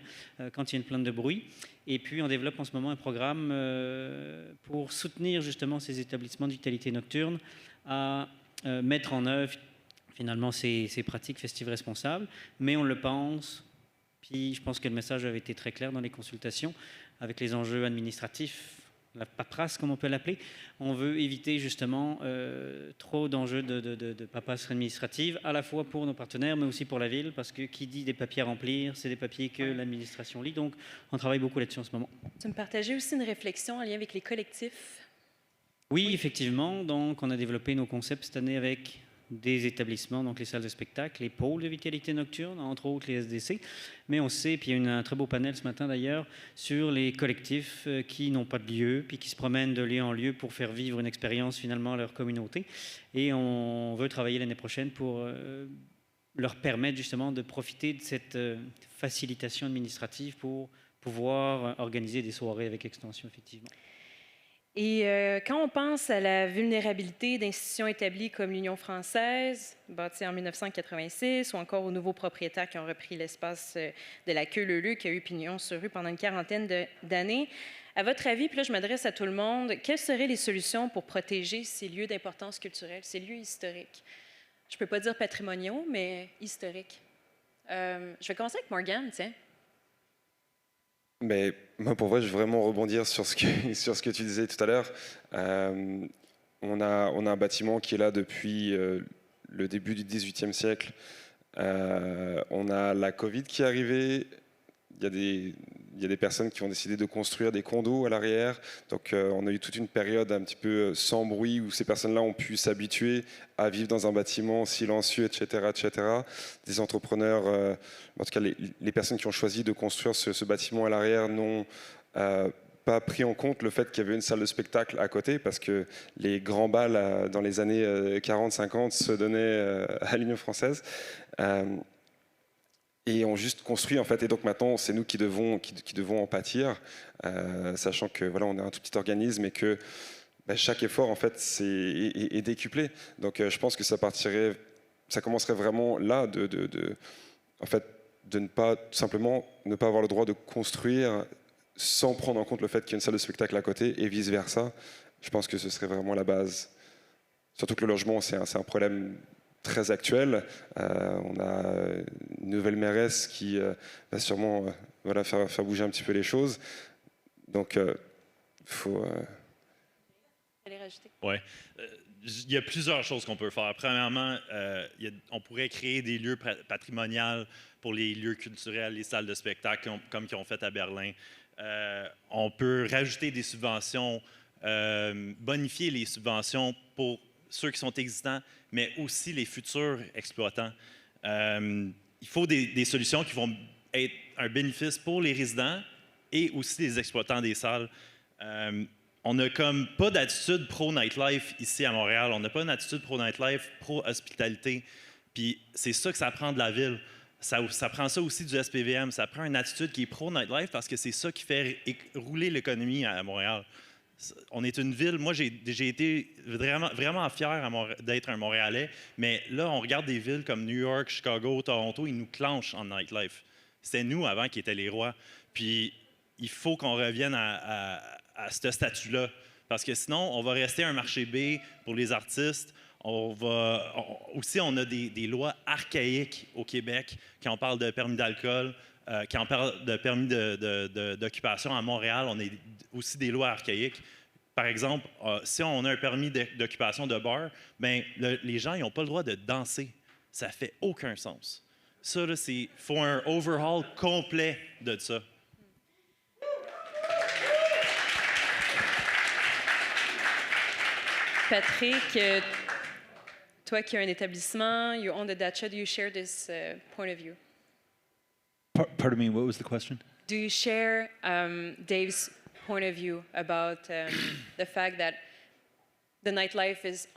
quand il y a une plainte de bruit. Et puis on développe en ce moment un programme pour soutenir justement ces établissements de vitalité nocturne à mettre en œuvre finalement ces pratiques festives responsables, mais on le pense, puis je pense que le message avait été très clair dans les consultations, avec les enjeux administratifs, la paperasse, comme on peut l'appeler. On veut éviter justement trop d'enjeux de paperasse administrative, à la fois pour nos partenaires, mais aussi pour la ville, parce que qui dit des papiers à remplir, c'est des papiers que l'administration lit. Donc, on travaille beaucoup là-dessus en ce moment. Tu me partageais aussi une réflexion en lien avec les collectifs. Oui, effectivement. Donc, on a développé nos concepts cette année avec des établissements, donc les salles de spectacle, les pôles de vitalité nocturne, entre autres les SDC. Mais on sait, puis il y a eu un très beau panel ce matin d'ailleurs, sur les collectifs qui n'ont pas de lieu, puis qui se promènent de lieu en lieu pour faire vivre une expérience finalement à leur communauté. Et on veut travailler l'année prochaine pour leur permettre justement de profiter de cette facilitation administrative pour pouvoir organiser des soirées avec extension, effectivement. Et quand on pense à la vulnérabilité d'institutions établies comme l'Union française, bâtie en 1986, ou encore aux nouveaux propriétaires qui ont repris l'espace de la Queue Leu Leu, qui a eu pignon sur rue pendant une quarantaine d'années, à votre avis, puis là je m'adresse à tout le monde, quelles seraient les solutions pour protéger ces lieux d'importance culturelle, ces lieux historiques? Je ne peux pas dire patrimoniaux, mais historiques. Je vais commencer avec Morgane, tiens. Mais moi, pour vrai, je vais vraiment rebondir sur ce que tu disais tout à l'heure. On a un bâtiment qui est là depuis le début du XVIIIe siècle. On a la Covid qui est arrivée. Il y a des personnes qui ont décidé de construire des condos à l'arrière. Donc, on a eu toute une période un petit peu sans bruit où ces personnes-là ont pu s'habituer à vivre dans un bâtiment silencieux, etc., etc. Des entrepreneurs, en tout cas les personnes qui ont choisi de construire ce bâtiment à l'arrière n'ont pas pris en compte le fait qu'il y avait une salle de spectacle à côté, parce que les grands bals dans les années 40-50 se donnaient à l'Union française. Et ont juste construit en fait, et donc maintenant c'est nous qui devons en pâtir, sachant que voilà, on est un tout petit organisme et que chaque effort en fait est décuplé. Donc je pense que ça commencerait vraiment là en fait de ne pas simplement ne pas avoir le droit de construire sans prendre en compte le fait qu'il y a une salle de spectacle à côté et vice versa. Je pense que ce serait vraiment la base. Surtout que le logement c'est un problème très actuel. On a une nouvelle mairesse qui va sûrement faire bouger un petit peu les choses. Donc, il faut... Allez rajouter. Oui. Il y a plusieurs choses qu'on peut faire. Premièrement, on pourrait créer des lieux patrimoniaux pour les lieux culturels, les salles de spectacle, comme ils ont fait à Berlin. On peut rajouter des subventions, bonifier les subventions pour ceux qui sont existants, mais aussi les futurs exploitants. Il faut des solutions qui vont être un bénéfice pour les résidents et aussi les exploitants des salles. On n'a comme pas d'attitude pro-nightlife ici à Montréal. On n'a pas une attitude pro-nightlife, pro-hospitalité. Puis c'est ça que ça prend de la ville. Ça prend ça aussi du SPVM. Ça prend une attitude qui est pro-nightlife parce que c'est ça qui fait rouler l'économie à Montréal. On est une ville, moi j'ai été vraiment, vraiment fier d'être un Montréalais, mais là on regarde des villes comme New York, Chicago, Toronto, ils nous clenchent en nightlife. C'était nous avant qui étaient les rois. Puis il faut qu'on revienne à ce statut-là, parce que sinon on va rester un marché B pour les artistes. Aussi on a des lois archaïques au Québec quand on parle de permis d'alcool. Quand on parle de permis d'occupation à Montréal, on a aussi des lois archaïques. Par exemple, si on a un permis d'occupation de bar, ben, les gens n'ont pas le droit de danser. Ça ne fait aucun sens. Ça, il faut un overhaul complet de ça. Patrick, toi qui as un établissement, you own the Dacha, do you share this point of view? Pardon me, what was the question? Do you share Dave's point of view about the fact that the nightlife is,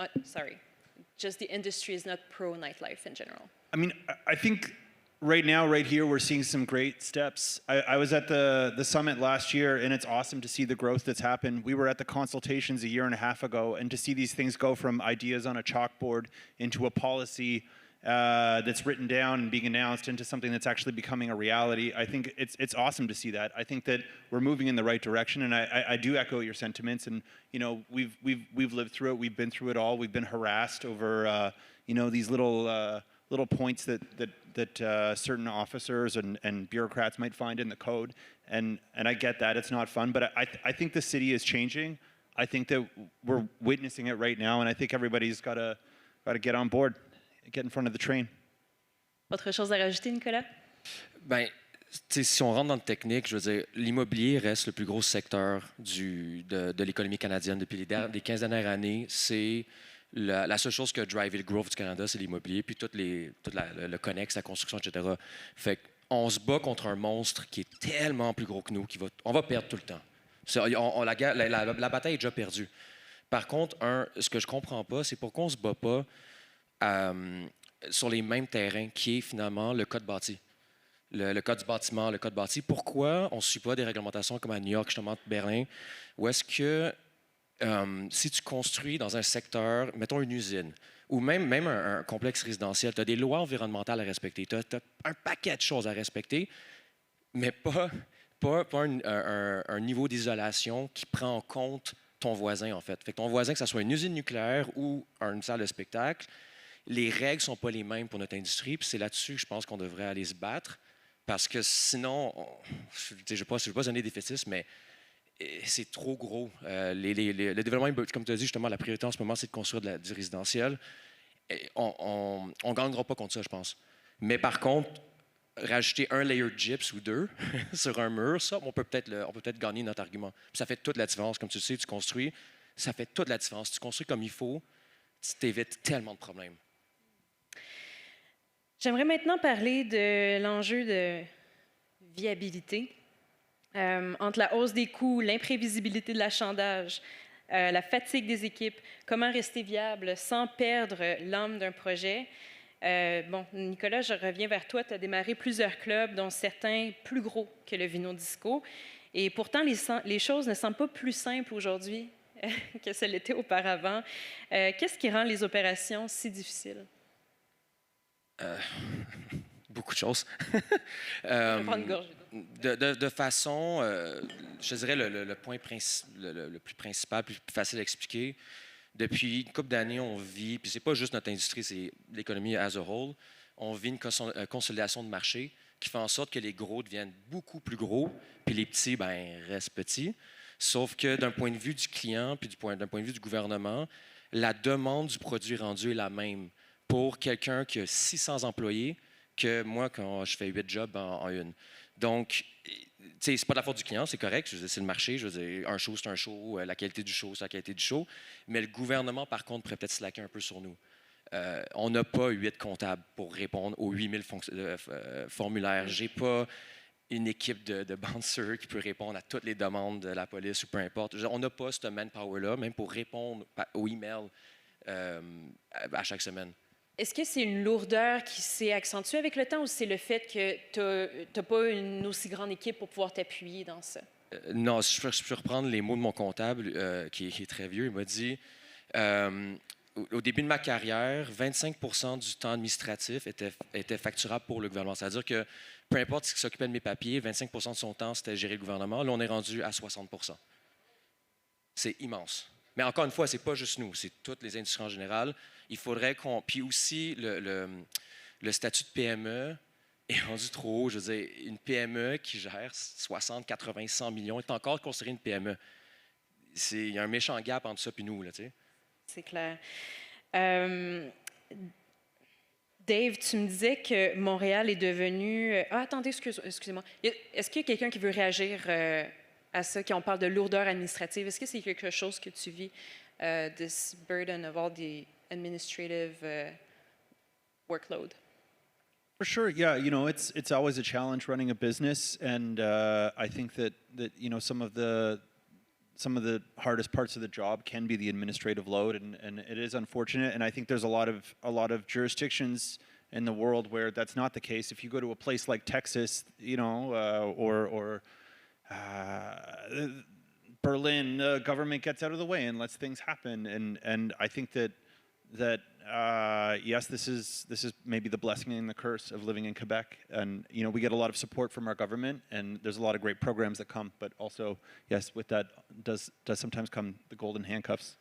just the industry is not pro nightlife in general? I mean, I think right now, right here, we're seeing some great steps. I was at the summit last year, and it's awesome to see the growth that's happened. We were at the consultations a year and a half ago, and to see these things go from ideas on a chalkboard into a policy that's written down and being announced into something that's actually becoming a reality. I think it's awesome to see that. I think that we're moving in the right direction, and I do echo your sentiments. And you know, we've lived through it. We've been through it all. We've been harassed over you know, these little points that certain officers and bureaucrats might find in the code, and I get that it's not fun, but I think the city is changing. I think that we're witnessing it right now, and I think everybody's got to get on board, get in front of the train. Autre chose à rajouter, Nicolas? Ben, tu sais, si on rentre dans le technique, je veux dire, l'immobilier reste le plus gros secteur de l'économie canadienne depuis les 15 dernières années. C'est la seule chose qui a drivé le growth du Canada, c'est l'immobilier, puis tout le connexe, la construction, etc. Fait qu'on se bat contre un monstre qui est tellement plus gros que nous, on va perdre tout le temps. La bataille est déjà perdue. Par contre, ce que je comprends pas, c'est pourquoi on se bat pas sur les mêmes terrains, qui est finalement le code bâti. Le code du bâtiment, le code bâti. Pourquoi on ne suit pas des réglementations comme à New York, justement, Berlin, où est-ce que si tu construis dans un secteur, mettons une usine, ou même un complexe résidentiel, tu as des lois environnementales à respecter, tu as un paquet de choses à respecter, mais pas un niveau d'isolation qui prend en compte ton voisin, en fait. Fait que ton voisin, que ce soit une usine nucléaire ou une salle de spectacle, les règles ne sont pas les mêmes pour notre industrie, puis c'est là-dessus que je pense qu'on devrait aller se battre, parce que sinon, je ne vais pas donner des fétiches, mais c'est trop gros. Le développement, comme tu as dit, justement, la priorité en ce moment, c'est de construire du résidentiel. Et on ne gagnera pas contre ça, je pense. Mais par contre, rajouter un layer de gyps ou deux sur un mur, ça, on peut peut-être gagner notre argument. Puis ça fait toute la différence. Comme tu le sais, tu construis, ça fait toute la différence. Tu construis comme il faut, tu t'évites tellement de problèmes. J'aimerais maintenant parler de l'enjeu de viabilité. Entre la hausse des coûts, l'imprévisibilité de l'achalandage, la fatigue des équipes, comment rester viable sans perdre l'âme d'un projet. Bon, Nicolas, je reviens vers toi. Tu as démarré plusieurs clubs, dont certains plus gros que le Vino Disco. Et pourtant, les choses ne semblent pas plus simples aujourd'hui que ce l'était auparavant. Qu'est-ce qui rend les opérations si difficiles? Beaucoup de choses. Je vais prendre une gorgée d'eau. De façon, je dirais le point le plus principal, le plus facile à expliquer. Depuis une couple d'années, on vit, puis c'est pas juste notre industrie, c'est l'économie as a whole, on vit une consolidation de marché qui fait en sorte que les gros deviennent beaucoup plus gros, puis les petits, ben, restent petits. Sauf que d'un point de vue du client, puis d'un point de vue du gouvernement, la demande du produit rendu est la même pour quelqu'un qui a 600 employés que moi quand je fais 8 jobs en une. Donc, c'est pas de la faute du client, c'est correct, c'est le marché, je veux dire, un show, c'est un show, la qualité du show, c'est la qualité du show, mais le gouvernement, par contre, pourrait peut-être slacker un peu sur nous. On n'a pas 8 comptables pour répondre aux 8000 formulaires. J'ai pas une équipe de bouncers qui peut répondre à toutes les demandes de la police ou peu importe. On n'a pas ce manpower-là, même pour répondre aux emails à chaque semaine. Est-ce que c'est une lourdeur qui s'est accentuée avec le temps ou c'est le fait que tu n'as pas une aussi grande équipe pour pouvoir t'appuyer dans ça? Non, je peux reprendre les mots de mon comptable qui est très vieux. Il m'a dit, au début de ma carrière, 25% du temps administratif était facturable pour le gouvernement. C'est-à-dire que peu importe ce qui s'occupait de mes papiers, 25% de son temps, c'était gérer le gouvernement. Là, on est rendu à 60%. C'est immense. Mais encore une fois, ce n'est pas juste nous, c'est toutes les industries en général. Il faudrait qu'on... Puis aussi, le statut de PME est rendu trop haut. Je veux dire, une PME qui gère 60, 80, 100 millions est encore considérée une PME. Il y a un méchant gap entre ça et nous, là, tu sais. C'est clair. Dave, tu me disais que Montréal est devenu... Ah, attendez, excusez-moi. Est-ce qu'il y a quelqu'un qui veut réagir à ça, quand on parle de lourdeur administrative? Est-ce que c'est quelque chose que tu vis, this burden of all the administrative workload? For sure, yeah. You know, it's always a challenge running a business, and I think that you know some of the the hardest parts of the job can be the administrative load, and it is unfortunate. And I think there's a lot of jurisdictions in the world where that's not the case. If you go to a place like Texas, you know, or Berlin, the government gets out of the way and lets things happen. And I think that yes, this is maybe the blessing and the curse of living in Quebec. And you know, we get a lot of support from our government, and there's a lot of great programs that come. But also, yes, with that does sometimes come the golden handcuffs.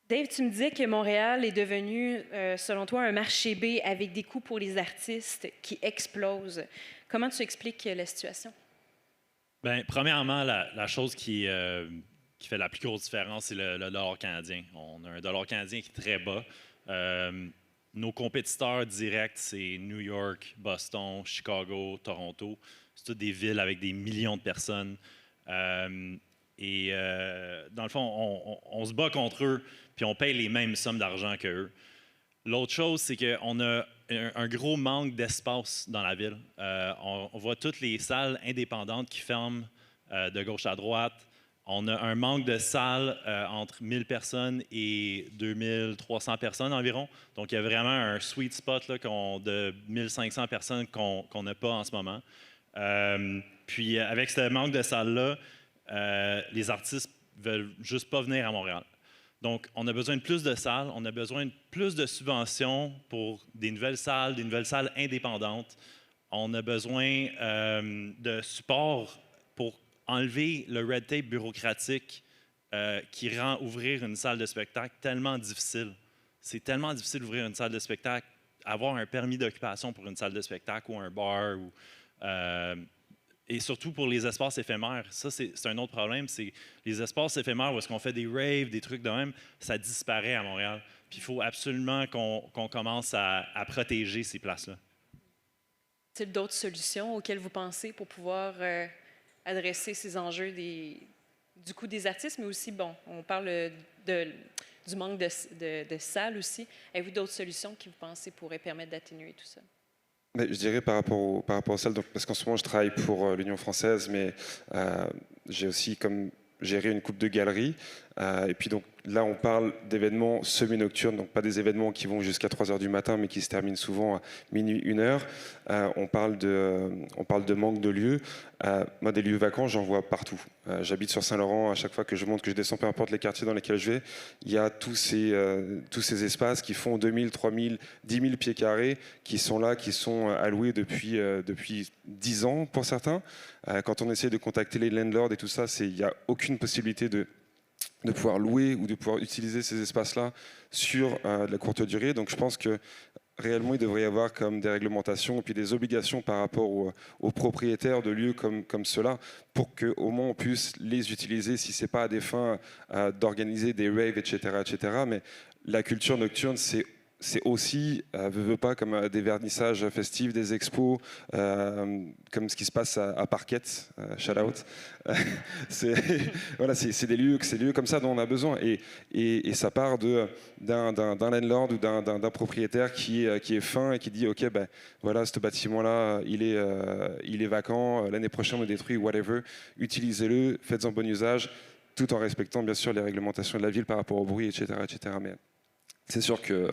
Dave, tu me disais que Montréal est devenu, selon toi, un marché B avec des coûts pour les artistes qui explosent. Comment tu expliques la situation? Bien, premièrement, la chose qui fait la plus grosse différence, c'est le dollar canadien. On a un dollar canadien qui est très bas. Nos compétiteurs directs, c'est New York, Boston, Chicago, Toronto. C'est toutes des villes avec des millions de personnes. Dans le fond, on se bat contre eux, puis on paye les mêmes sommes d'argent qu'eux. L'autre chose, c'est qu'on a un gros manque d'espace dans la ville. On voit toutes les salles indépendantes qui ferment de gauche à droite. On a un manque de salles entre 1000 personnes et 2300 personnes environ. Donc, il y a vraiment un sweet spot là, de 1500 personnes qu'on n'a pas en ce moment. Puis, avec ce manque de salles-là, les artistes veulent juste pas venir à Montréal. Donc, on a besoin de plus de salles, on a besoin de plus de subventions pour des nouvelles salles indépendantes. On a besoin de support pour enlever le red tape bureaucratique qui rend ouvrir une salle de spectacle tellement difficile. C'est tellement difficile d'ouvrir une salle de spectacle, avoir un permis d'occupation pour une salle de spectacle ou un bar et surtout pour les espaces éphémères. Ça, c'est un autre problème. C'est les espaces éphémères où est-ce qu'on fait des raves, des trucs de même, ça disparaît à Montréal. Puis il faut absolument qu'on commence à protéger ces places-là. Y a-t-il d'autres solutions auxquelles vous pensez pour pouvoir adresser ces enjeux du coût des artistes, mais aussi, bon, on parle du manque de salles aussi. Avez-vous d'autres solutions qui vous pensez pourraient permettre d'atténuer tout ça? Mais je dirais par rapport aux salles, donc, parce qu'en ce moment je travaille pour l'Union française, mais j'ai aussi comme géré une coupe de galeries. Et puis donc là on parle d'événements semi-nocturnes, donc pas des événements qui vont jusqu'à 3 heures du matin, mais qui se terminent souvent à minuit, 1 heure. On parle de manque de lieux. Moi, des lieux vacants, j'en vois partout. J'habite sur Saint-Laurent. À chaque fois que je monte, que je descends, peu importe les quartiers dans lesquels je vais, il y a tous ces espaces qui font 2000, 3000, 10 000 pieds carrés, qui sont là, qui sont alloués depuis 10 ans pour certains. Quand on essaie de contacter les landlords et tout ça, il n'y a aucune possibilité de pouvoir louer ou de pouvoir utiliser ces espaces-là sur de la courte durée. Donc je pense que réellement, il devrait y avoir comme des réglementations et puis des obligations par rapport aux propriétaires de lieux comme ceux-là pour qu'au moins on puisse les utiliser si ce n'est pas à des fins d'organiser des raves, etc. Mais la culture nocturne, c'est aussi, veut pas, comme des vernissages festifs, des expos, comme ce qui se passe à Parquette, shout out. Voilà, c'est des lieux comme ça dont on a besoin. Et ça part d'un landlord ou d'un propriétaire qui est fin et qui dit ok, ben voilà, ce bâtiment-là, il est vacant, l'année prochaine on le détruit, whatever, utilisez-le, faites-en bon usage, tout en respectant bien sûr les réglementations de la ville par rapport au bruit, etc. Mais c'est sûr que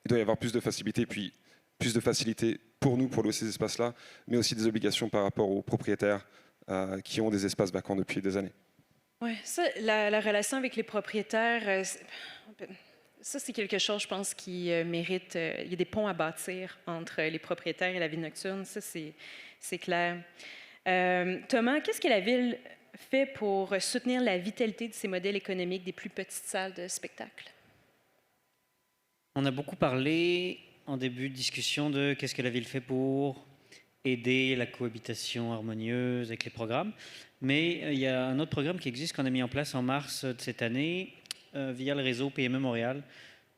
il doit y avoir plus de facilité, puis plus de facilité pour nous, pour louer ces espaces-là, mais aussi des obligations par rapport aux propriétaires qui ont des espaces vacants depuis des années. Oui, ça, la relation avec les propriétaires, ça, c'est quelque chose, je pense, qui mérite... il y a des ponts à bâtir entre les propriétaires et la vie nocturne, ça, c'est clair. Thomas, qu'est-ce que la Ville fait pour soutenir la vitalité de ces modèles économiques des plus petites salles de spectacle? On a beaucoup parlé en début de discussion de qu'est-ce que la Ville fait pour aider la cohabitation harmonieuse avec les programmes. Mais il y a un autre programme qui existe qu'on a mis en place en mars de cette année via le réseau PME Montréal.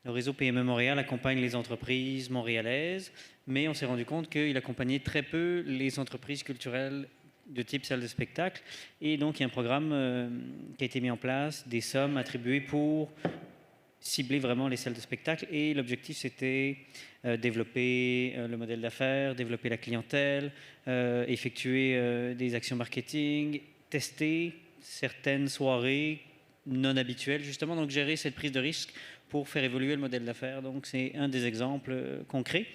Le réseau PME Montréal accompagne les entreprises montréalaises, mais on s'est rendu compte qu'il accompagnait très peu les entreprises culturelles de type salle de spectacle. Et donc, il y a un programme qui a été mis en place, des sommes attribuées pour cibler vraiment les salles de spectacle. Et l'objectif, c'était développer le modèle d'affaires, développer la clientèle, effectuer des actions marketing, tester certaines soirées non habituelles, justement. Donc, gérer cette prise de risque pour faire évoluer le modèle d'affaires. Donc, c'est un des exemples concrets.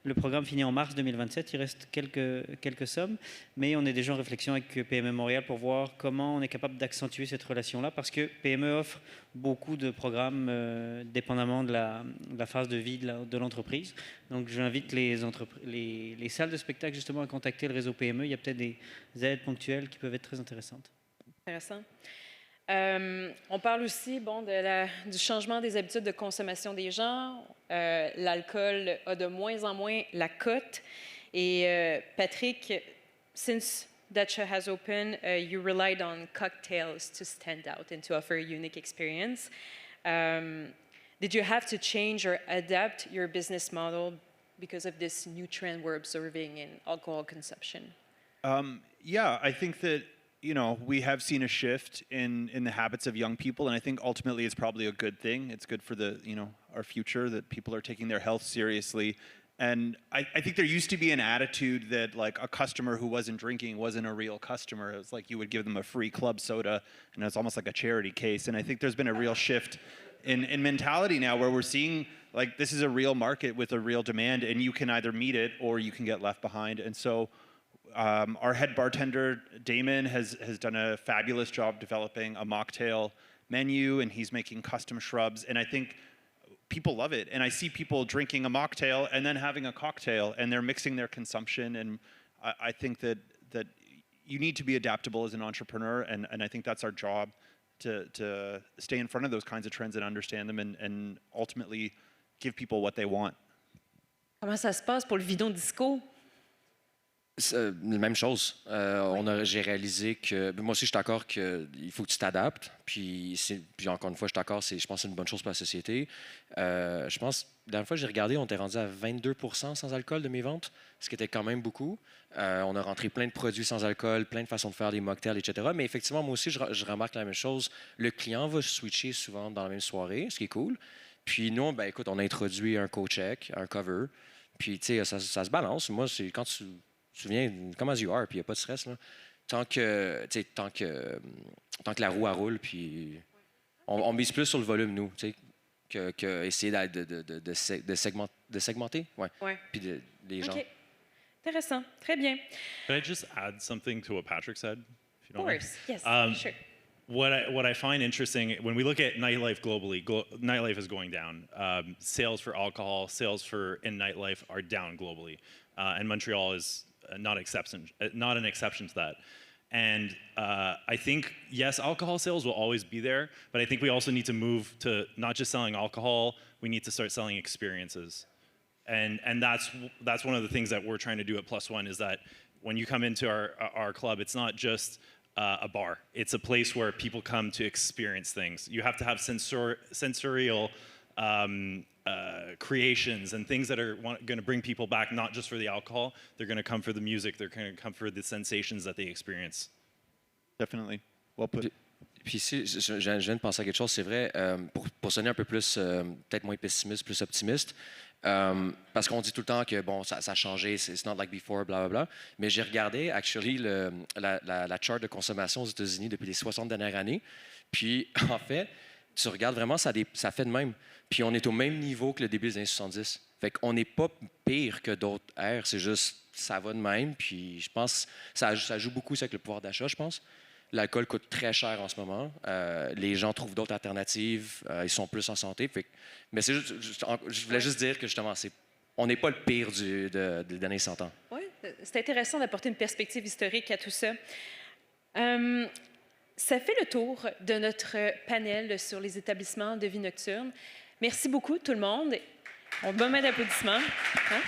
Le programme finit en mars 2027, il reste quelques sommes, mais on est déjà en réflexion avec PME Montréal pour voir comment on est capable d'accentuer cette relation-là, parce que PME offre beaucoup de programmes dépendamment de la phase de vie de l'entreprise. Donc, j'invite les salles de spectacle justement à contacter le réseau PME. Il y a peut-être des aides ponctuelles qui peuvent être très intéressantes. Intéressant. On parle aussi du changement des habitudes de consommation des gens. L'alcool a de moins en moins la cote. Et Patrick, since Dacha has opened, you relied on cocktails to stand out and to offer a unique experience. Did you have to change or adapt your business model because of this new trend we're observing in alcohol consumption? Yeah, I think that we have seen a shift in the habits of young people, and I think ultimately it's probably a good thing. It's good for our future that people are taking their health seriously. And I think there used to be an attitude that like a customer who wasn't drinking wasn't a real customer. It was like you would give them a free club soda, and it's almost like a charity case. And I think there's been a real shift in mentality now where we're seeing like this is a real market with a real demand, and you can either meet it or you can get left behind. And so our head bartender, Damon, has done a fabulous job developing a mocktail menu, and he's making custom shrubs. And I think people love it. And I see people drinking a mocktail and then having a cocktail, and they're mixing their consumption. And I think that you need to be adaptable as an entrepreneur, and I think that's our job to stay in front of those kinds of trends and understand them and ultimately give people what they want. Comment ça se passe pour le Vidon Disco? Même chose. J'ai réalisé que moi aussi je suis d'accord qu'il faut que tu t'adaptes. Puis encore une fois, je suis d'accord, je pense que c'est une bonne chose pour la société. Je pense, la dernière fois j'ai regardé, on était rendu à 22% sans alcool de mes ventes, ce qui était quand même beaucoup. On a rentré plein de produits sans alcool, plein de façons de faire des mocktails, etc. Mais effectivement, moi aussi, je remarque la même chose. Le client va switcher souvent dans la même soirée, ce qui est cool. Puis nous, écoute, on a introduit un co-check, un cover. Puis tu sais, ça se balance. Moi, c'est quand tu viens comme as you are, puis il n'y a pas de stress. Là. Tant que la roue elle roule, puis on mise plus sur le volume, nous, que essayer de segmenter. Ouais. Puis les gens. OK. Intéressant. Très bien. Could I just add something to what Patrick said? If you Of don't mind? course. Yes, sure. What I find interesting when we look at nightlife globally, nightlife is going down. Sales for alcohol, sales in nightlife are down globally, and Montreal is not an exception to that. And I think, yes, alcohol sales will always be there, but I think we also need to move to not just selling alcohol, we need to start selling experiences. And that's one of the things that we're trying to do at Plus One is that when you come into our club, it's not just a bar. It's a place where people come to experience things. You have to have sensorial creations and things that are going to bring people back, not just for the alcohol. They're going to come for the music. They're going to come for the sensations that they experience. Definitely. Well put. Puis ici, je viens de penser à quelque chose, c'est vrai, pour sonner un peu plus, peut-être moins pessimiste, plus optimiste, parce qu'on dit tout le temps que bon, ça a changé, it's not like before, blablabla. Mais j'ai regardé, actually, la chart de consommation aux États-Unis depuis les 60 dernières années. Puis, en fait, tu regardes vraiment, ça fait de même. Puis, on est au même niveau que le début des années 70. Fait qu'on n'est pas pire que d'autres ères, c'est juste, ça va de même. Puis, je pense, ça joue beaucoup avec le pouvoir d'achat, je pense. L'alcool coûte très cher en ce moment. Les gens trouvent d'autres alternatives. Ils sont plus en santé. Mais c'est je voulais juste dire que justement, on n'est pas le pire des années 100 ans. Oui, c'est intéressant d'apporter une perspective historique à tout ça. Ça fait le tour de notre panel sur les établissements de vie nocturne. Merci beaucoup, tout le monde. On donne un moment d'applaudissements. Hein?